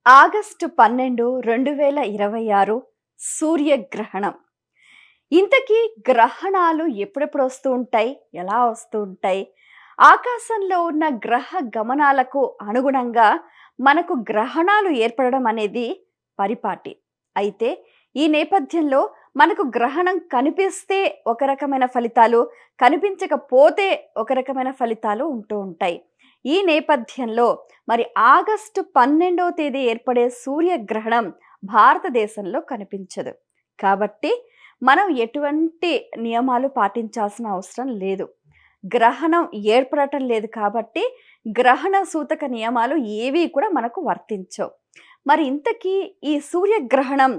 August 12, 2026 సూర్యగ్రహణం. ఇంతకీ గ్రహణాలు ఎప్పుడెప్పుడు వస్తూ ఉంటాయి? ఎలా వస్తూ ఉంటాయి? ఆకాశంలో ఉన్న గ్రహ గమనాలకు అనుగుణంగా మనకు గ్రహణాలు ఏర్పడడం అనేది పరిపాటి. అయితే ఈ నేపథ్యంలో మనకు గ్రహణం కనిపిస్తే ఒక రకమైన ఫలితాలు, కనిపించకపోతే ఒక రకమైన ఫలితాలు ఉంటూ ఉంటాయి. ఈ నేపథ్యంలో మరి ఆగస్టు 12వ తేదీ ఏర్పడే సూర్యగ్రహణం భారతదేశంలో కనిపించదు. కాబట్టి మనం ఎటువంటి నియమాలు పాటించాల్సిన అవసరం లేదు. గ్రహణం ఏర్పడటం లేదు కాబట్టి గ్రహణ సూతక నియమాలు ఏవి కూడా మనకు వర్తించవు. మరి ఇంతకీ ఈ సూర్యగ్రహణం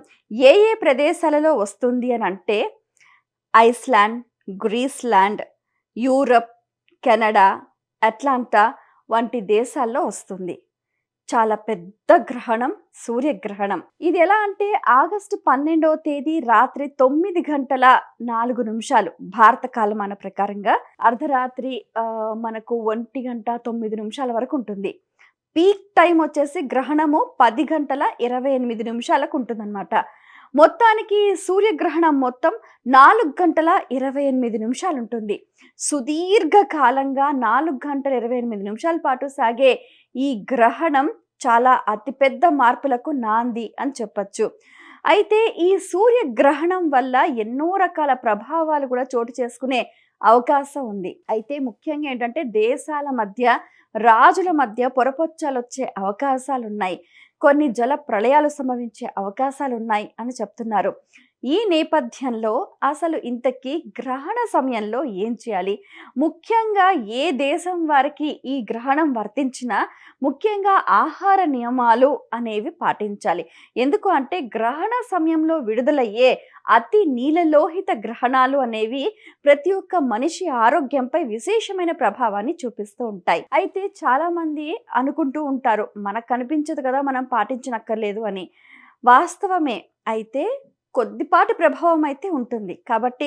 ఏ ఏ ప్రదేశాలలో వస్తుంది అని అంటే ఐస్లాండ్, గ్రీస్లాండ్, యూరప్, కెనడా, అట్లాంటా వంటి దేశాల్లో వస్తుంది. చాలా పెద్ద గ్రహణం సూర్యగ్రహణం. ఇది ఎలా అంటే ఆగస్టు 12వ తేదీ రాత్రి 9 గంటల 4 నిమిషాలు భారత కాలమాన ప్రకారంగా అర్ధరాత్రి మనకు 1 గంట 9 నిమిషాల వరకు ఉంటుంది. పీక్ టైం వచ్చేసి గ్రహణము 10 గంటల 28 నిమిషాలకు ఉంటుందన్నమాట. మొత్తానికి సూర్యగ్రహణం మొత్తం 4 గంటల 28 నిమిషాలు ఉంటుంది. సుదీర్ఘ కాలంగా 4 గంటల 28 నిమిషాల పాటు సాగే ఈ గ్రహణం చాలా అతిపెద్ద మార్పులకు నాంది అని చెప్పచ్చు. అయితే ఈ సూర్యగ్రహణం వల్ల ఎన్నో రకాల ప్రభావాలు కూడా చోటు చేసుకునే అవకాశం ఉంది. అయితే ముఖ్యంగా ఏంటంటే దేశాల మధ్య, రాజుల మధ్య పొరపొచ్చాలొచ్చే అవకాశాలున్నాయి. కొన్ని జల ప్రళయాలు సంభవించే అవకాశాలున్నాయి అని చెప్తున్నారు. ఈ నేపథ్యంలో అసలు ఇంతకీ గ్రహణ సమయంలో ఏం చేయాలి? ముఖ్యంగా ఏ దేశం వారికి ఈ గ్రహణం వర్తించినా ముఖ్యంగా ఆహార నియమాలు అనేవి పాటించాలి. ఎందుకు అంటే గ్రహణ సమయంలో విడుదలయ్యే అతి నీలలోహిత గ్రహణాలు అనేవి ప్రతి ఒక్క మనిషి ఆరోగ్యంపై విశేషమైన ప్రభావాన్ని చూపిస్తూ ఉంటాయి. అయితే చాలామంది అనుకుంటూ ఉంటారు, మనకు కనిపించదు కదా, మనం పాటించనక్కర్లేదు అని. వాస్తవమే. అయితే కొద్దిపాటి ప్రభావం అయితే ఉంటుంది. కాబట్టి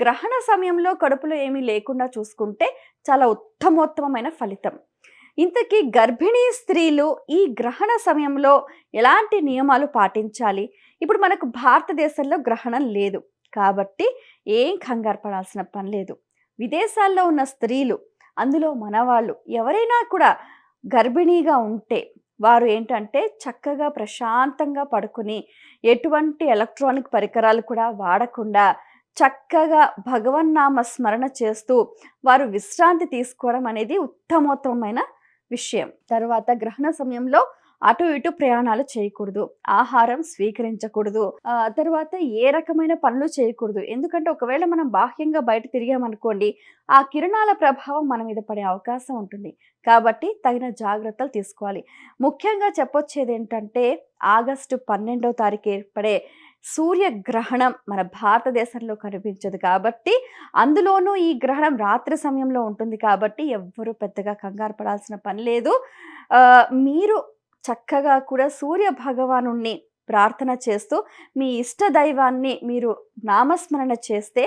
గ్రహణ సమయంలో కడుపులో ఏమీ లేకుండా చూసుకుంటే చాలా ఉత్తమోత్తమైన ఫలితం. ఇంతకీ గర్భిణీ స్త్రీలు ఈ గ్రహణ సమయంలో ఎలాంటి నియమాలు పాటించాలి? ఇప్పుడు మనకు భారతదేశంలో గ్రహణం లేదు కాబట్టి ఏం కంగారు పడాల్సిన పని లేదు. విదేశాల్లో ఉన్న స్త్రీలు, అందులో మనవాళ్ళు ఎవరైనా కూడా గర్భిణీగా ఉంటే వారు ఏంటంటే చక్కగా ప్రశాంతంగా పడుకుని ఎటువంటి ఎలక్ట్రానిక్ పరికరాలు కూడా వాడకుండా చక్కగా భగవన్నామ స్మరణ చేస్తూ వారు విశ్రాంతి తీసుకోవడం అనేది ఉత్తమోత్తమైన విషయం. తర్వాత గ్రహణ సమయంలో అటు ఇటు ప్రయాణాలు చేయకూడదు, ఆహారం స్వీకరించకూడదు, తర్వాత ఏ రకమైన పనులు చేయకూడదు. ఎందుకంటే ఒకవేళ మనం బాహ్యంగా బయట తిరిగామనుకోండి, ఆ కిరణాల ప్రభావం మన మీద పడే అవకాశం ఉంటుంది. కాబట్టి తగిన జాగ్రత్తలు తీసుకోవాలి. ముఖ్యంగా చెప్పొచ్చేది ఏంటంటే ఆగస్టు 12వ తారీఖు ఏర్పడే సూర్యగ్రహణం మన భారతదేశంలో కనిపించదు కాబట్టి, అందులోనూ ఈ గ్రహణం రాత్రి సమయంలో ఉంటుంది కాబట్టి ఎవ్వరూ పెద్దగా కంగారు పడాల్సిన పని లేదు. మీరు చక్కగా కూడా సూర్య భగవానుణ్ణి ప్రార్థన చేస్తూ మీ ఇష్ట దైవాన్ని మీరు నామస్మరణ చేస్తే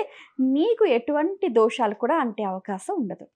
మీకు ఎటువంటి దోషాలు కూడా అంటే అవకాశం ఉండదు.